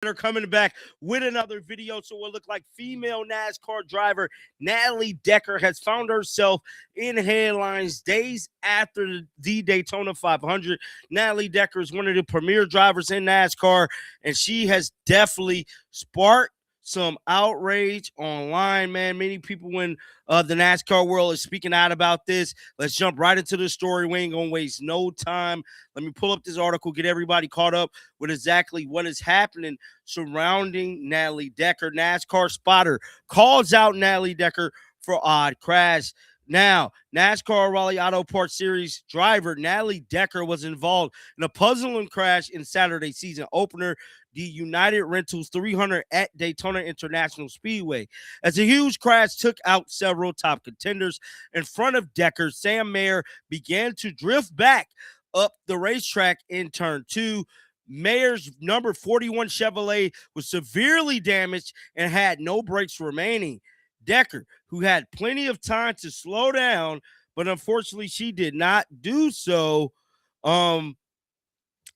They're coming back with another video. So what look like female NASCAR driver Natalie Decker has found herself in headlines days after the Daytona 500. Natalie Decker is one of the premier drivers in NASCAR, and she has definitely sparked some outrage online, man. Many people in the NASCAR world is speaking out about this. Let's jump right into the story. We ain't gonna waste no time. Let me pull up this article, get everybody caught up with exactly what is happening surrounding Natalie Decker. NASCAR spotter calls out Natalie Decker for odd crash. Now, NASCAR Raleigh Auto Parts Series driver Natalie Decker was involved in a puzzling crash in Saturday season opener, the United Rentals 300 at Daytona International Speedway. As a huge crash took out several top contenders in front of Decker, Sam Mayer began to drift back up the racetrack in turn two. Mayer's number 41 Chevrolet was severely damaged and had no brakes remaining. Decker, who had plenty of time to slow down, but unfortunately she did not do so.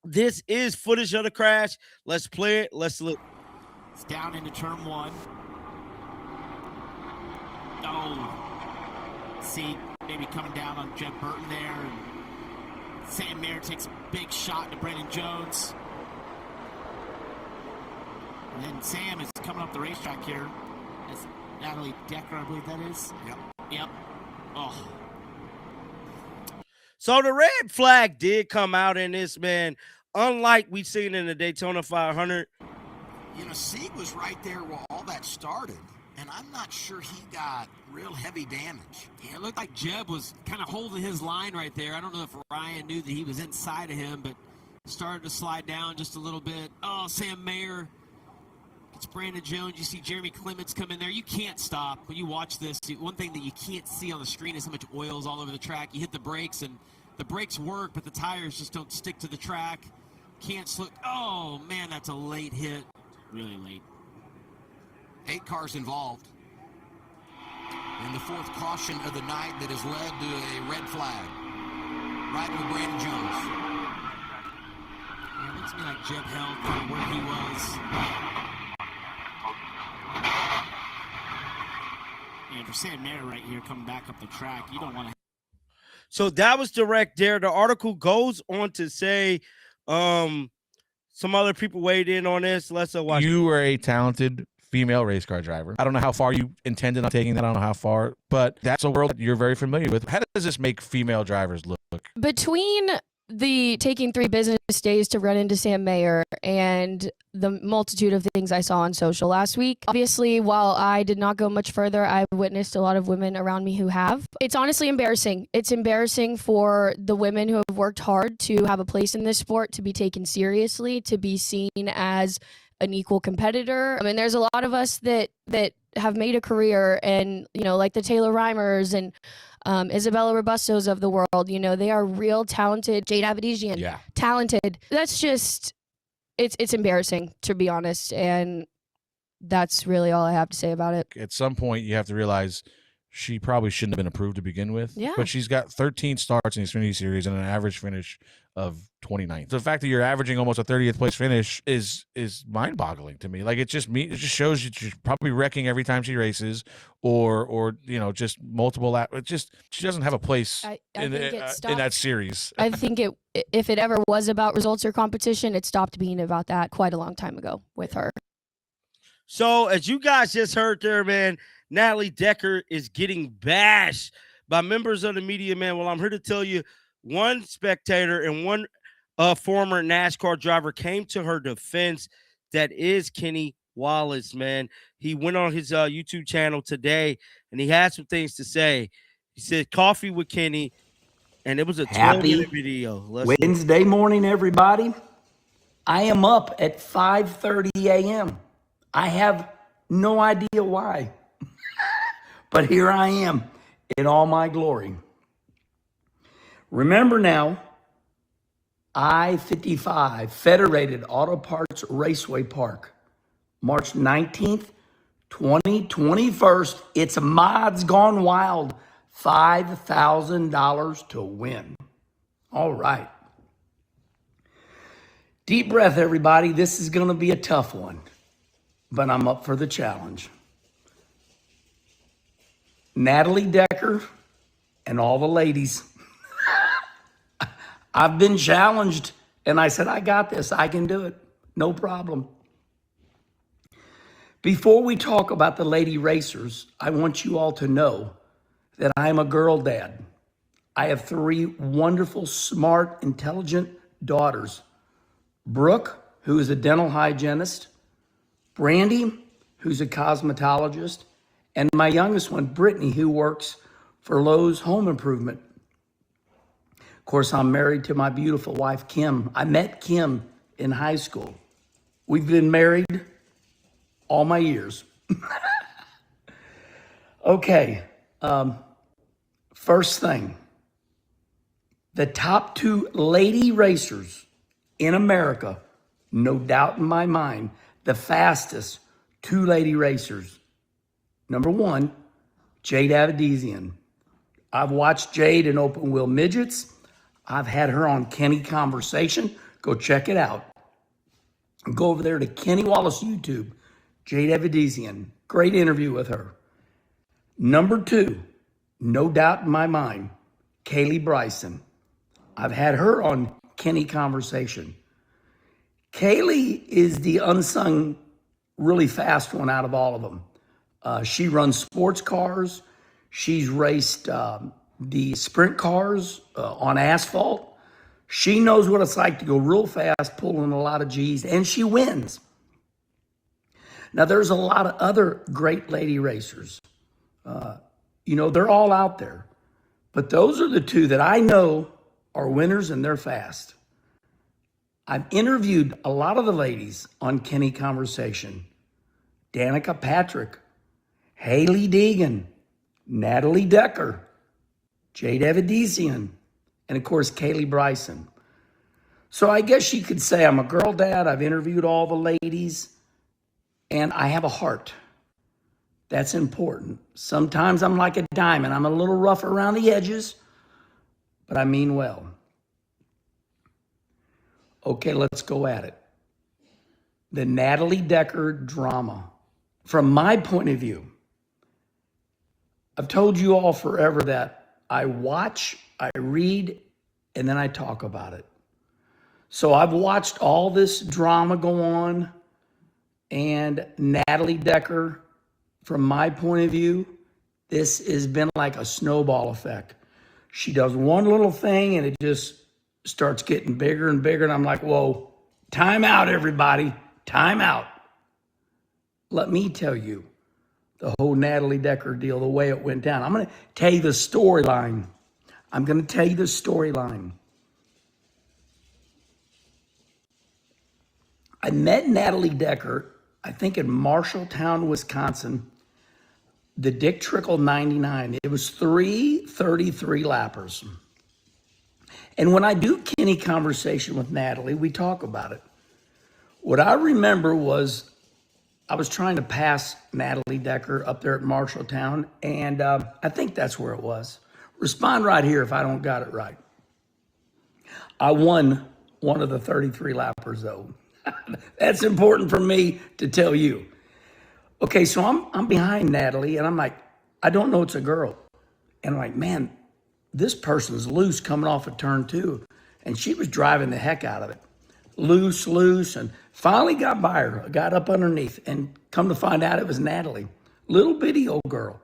This is footage of the crash. Let's play it. Let's look. It's down into turn one. Oh, see, maybe coming down on Jeff Burton there. And Sam Mayer takes a big shot to Brandon Jones. And then Sam is coming up the racetrack here. That's Natalie Decker, I believe that is. Yep. Oh. So the red flag did come out in this, man. Unlike we've seen in the Daytona 500. You know, Sieg was right there where all that started, and I'm not sure he got real heavy damage. Yeah, it looked like Jeb was kind of holding his line right there. I don't know if Ryan knew that he was inside of him, but started to slide down just a little bit. Oh, Sam Mayer. It's Brandon Jones. You see Jeremy Clements come in there. You can't stop. When you watch this, one thing that you can't see on the screen is how much oil's all over the track. You hit the brakes, and the brakes work, but the tires just don't stick to the track. Can't slip. Oh, man, that's a late hit. Really late. 8 cars involved. And the fourth caution of the night that has led to a red flag. Right with Brandon Jones. Yeah, it looks to me like Jeb held kind of where he was. And for Sam Mayer right here coming back up the track, you don't want to. So that was direct there. The article goes on to say some other people weighed in on this. Let's watch. You were a talented female race car driver. I don't know how far you intended on taking that. I don't know how far, but that's a world that you're very familiar with. How does this make female drivers look? Between the taking 3 business days to run into Sam Mayer and the multitude of things I saw on social last week, obviously, while I did not go much further, I've witnessed a lot of women around me who have. It's honestly embarrassing. It's embarrassing for the women who have worked hard to have a place in this sport, to be taken seriously, to be seen as an equal competitor. I mean, there's a lot of us that have made a career, and, you know, like the Taylor Reimers and Isabella Robustos of the world, you know, they are real talented. Jade Abadijian, talented. That's just, it's embarrassing, to be honest, and that's really all I have to say about it. At some point, you have to realize she probably shouldn't have been approved to begin with. Yeah. But she's got 13 starts in the Xfinity Series and an average finish of 29th. The fact that you're averaging almost a 30th place finish is mind-boggling to me. Like, it just shows you she's probably wrecking every time she races, or you know, just multiple. She doesn't have a place in that series. I think if it ever was about results or competition, it stopped being about that quite a long time ago with her. So as you guys just heard there, man, Natalie Decker is getting bashed by members of the media, man. Well, I'm here to tell you, one spectator and one former NASCAR driver came to her defense. That is Kenny Wallace, man. He went on his YouTube channel today, and he had some things to say. He said, "Coffee with Kenny," and it was a 12-minute video. Wednesday morning, everybody. I am up at 5:30 a.m. I have no idea why, but here I am in all my glory. Remember now, I-55 Federated Auto Parts Raceway Park, March 19th, 2021. It's Mods Gone Wild, $5,000 to win. All right. Deep breath, everybody. This is going to be a tough one, but I'm up for the challenge. Natalie Decker and all the ladies. I've been challenged, and I said, I got this. I can do it. No problem. Before we talk about the lady racers, I want you all to know that I am a girl dad. I have 3 wonderful, smart, intelligent daughters. Brooke, who is a dental hygienist, Brandy, who's a cosmetologist, and my youngest one, Brittany, who works for Lowe's Home Improvement. Of course, I'm married to my beautiful wife, Kim. I met Kim in high school. We've been married all my years. Okay, first thing, the top 2 lady racers in America, no doubt in my mind, the fastest 2 lady racers. Number 1, Jade Avedizian. I've watched Jade in open wheel midgets. I've had her on Kenny Conversation. Go check it out. Go over there to Kenny Wallace YouTube. Jade Avedizian. Great interview with her. Number 2, no doubt in my mind, Kaylee Bryson. I've had her on Kenny Conversation. Kaylee is the unsung, really fast one out of all of them. She runs sports cars. She's raced the sprint cars on asphalt. She knows what it's like to go real fast, pulling a lot of G's, and she wins. Now, there's a lot of other great lady racers. They're all out there. But those are the 2 that I know are winners, and they're fast. I've interviewed a lot of the ladies on Kenny Conversation. Danica Patrick, Haley Deegan, Natalie Decker, Jade Avedizian, and of course, Kaylee Bryson. So I guess you could say I'm a girl dad. I've interviewed all the ladies, and I have a heart. That's important. Sometimes I'm like a diamond. I'm a little rough around the edges, but I mean well. Okay, let's go at it. The Natalie Decker drama. From my point of view, I've told you all forever that I watch, I read, and then I talk about it. So I've watched all this drama go on, and Natalie Decker, from my point of view, this has been like a snowball effect. She does one little thing and it just starts getting bigger and bigger. And I'm like, whoa, time out, everybody. Time out. Let me tell you the whole Natalie Decker deal, the way it went down. I'm going to tell you the storyline. I met Natalie Decker, I think in Marshalltown, Wisconsin, the Dick Trickle 99. It was 3:33 lappers. And when I do Kenny Conversation with Natalie, we talk about it. What I remember was I was trying to pass Natalie Decker up there at Marshalltown, and I think that's where it was. Respond right here if I don't got it right. I won one of the 33 lappers, though. That's important for me to tell you. Okay, so I'm behind Natalie, and I'm like, I don't know it's a girl. And I'm like, man, this person's loose coming off of turn 2. And she was driving the heck out of it. Loose, and finally got by her, got up underneath, and come to find out it was Natalie. Little bitty old girl.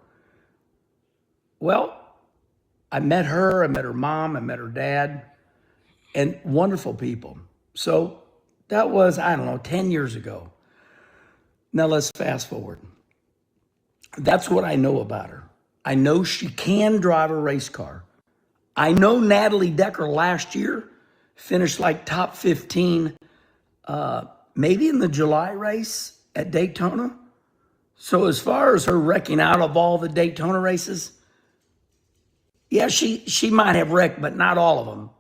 Well, I met her mom, I met her dad, and wonderful people. So that was, 10 years ago. Now let's fast forward. That's what I know about her. I know she can drive a race car. I know Natalie Decker last year finished like top 15, maybe in the July race at Daytona. So as far as her wrecking out of all the Daytona races, yeah, she might have wrecked, but not all of them.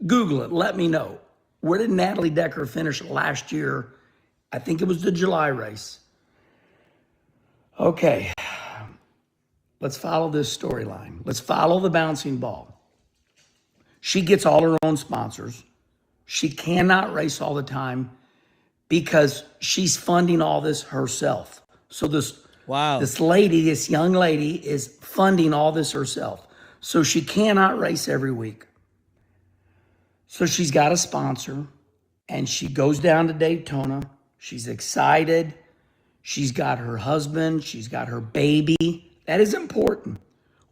Google it. Let me know. Where did Natalie Decker finish last year? I think it was the July race. Okay, let's follow this storyline. Let's follow the bouncing ball. She gets all her own sponsors. She cannot race all the time because she's funding all this herself. So this young lady is funding all this herself. So she cannot race every week. So she's got a sponsor and she goes down to Daytona. She's excited. She's got her husband. She's got her baby. That is important.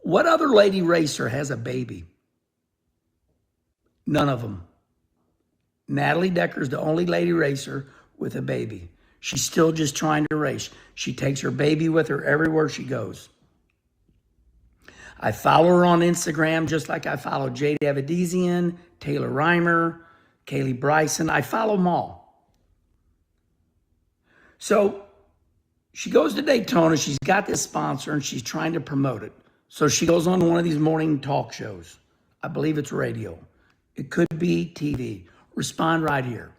What other lady racer has a baby? None of them. Natalie Decker is the only lady racer with a baby. She's still just trying to race. She takes her baby with her everywhere she goes. I follow her on Instagram just like I follow Jade Avedizian, Taylor Reimer, Kaylee Bryson. I follow them all. So she goes to Daytona. She's got this sponsor and she's trying to promote it. So she goes on one of these morning talk shows. I believe it's radio. It could be TV. Respond right here.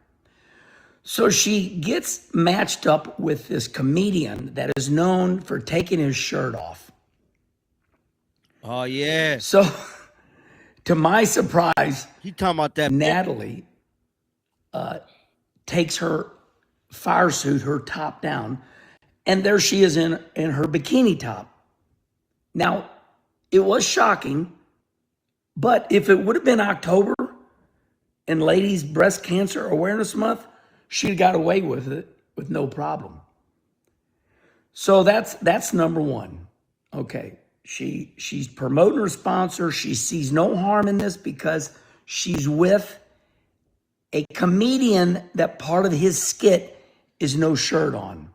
So she gets matched up with this comedian that is known for taking his shirt off. Oh, yeah. So, to my surprise, He talking about that. Natalie takes her fire suit, her top down, and there she is in her bikini top. Now, it was shocking, but if it would have been October and Ladies Breast Cancer Awareness Month, she'd got away with it with no problem. So that's number one. Okay. She's promoting her sponsor. She sees no harm in this because she's with a comedian that part of his skit is no shirt on.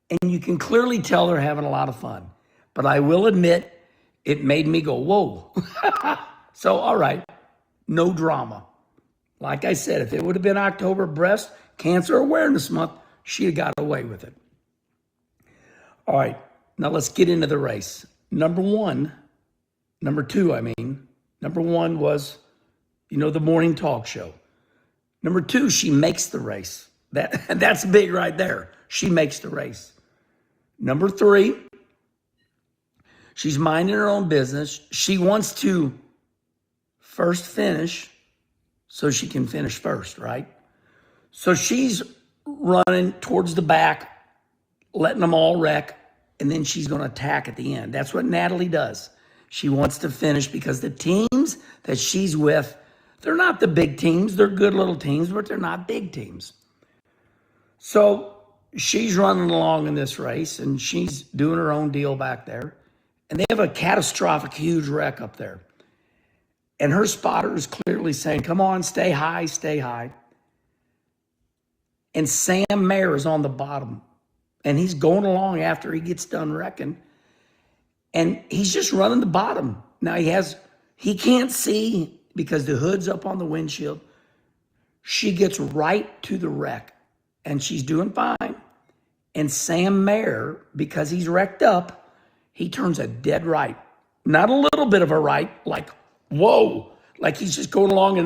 And you can clearly tell they're having a lot of fun. But I will admit, it made me go, whoa. So, all right, no drama. Like I said, if it would have been October Breast Cancer Awareness Month, she'd have got away with it. All right, now let's get into the race. Number one was, the morning talk show. Number two, she makes the race. That's big right there. She makes the race. Number three, she's minding her own business. She wants to first finish so she can finish first, right? So she's running towards the back, letting them all wreck, and then she's going to attack at the end. That's what Natalie does. She wants to finish because the teams that she's with, they're not the big teams. They're good little teams, but they're not big teams. So she's running along in this race, and she's doing her own deal back there. And they have a catastrophic, huge wreck up there. And her spotter is clearly saying, come on, stay high, stay high. And Sam Mayer is on the bottom. And he's going along after he gets done wrecking. And he's just running the bottom. Now he can't see because the hood's up on the windshield. She gets right to the wreck and she's doing fine. And Sam Mayer, because he's wrecked up, he turns a dead right. Not a little bit of a right, like, whoa, like he's just going along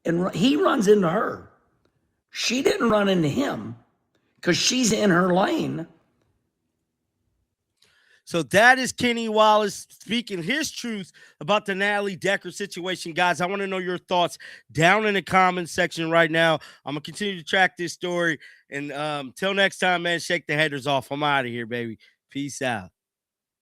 and he runs into her. She didn't run into him because she's in her lane. So that is Kenny Wallace speaking his truth about the Natalie Decker situation. Guys, I want to know your thoughts down in the comments section right now. I'm going to continue to track this story. And till next time, man, shake the haters off. I'm out of here, baby. Peace out.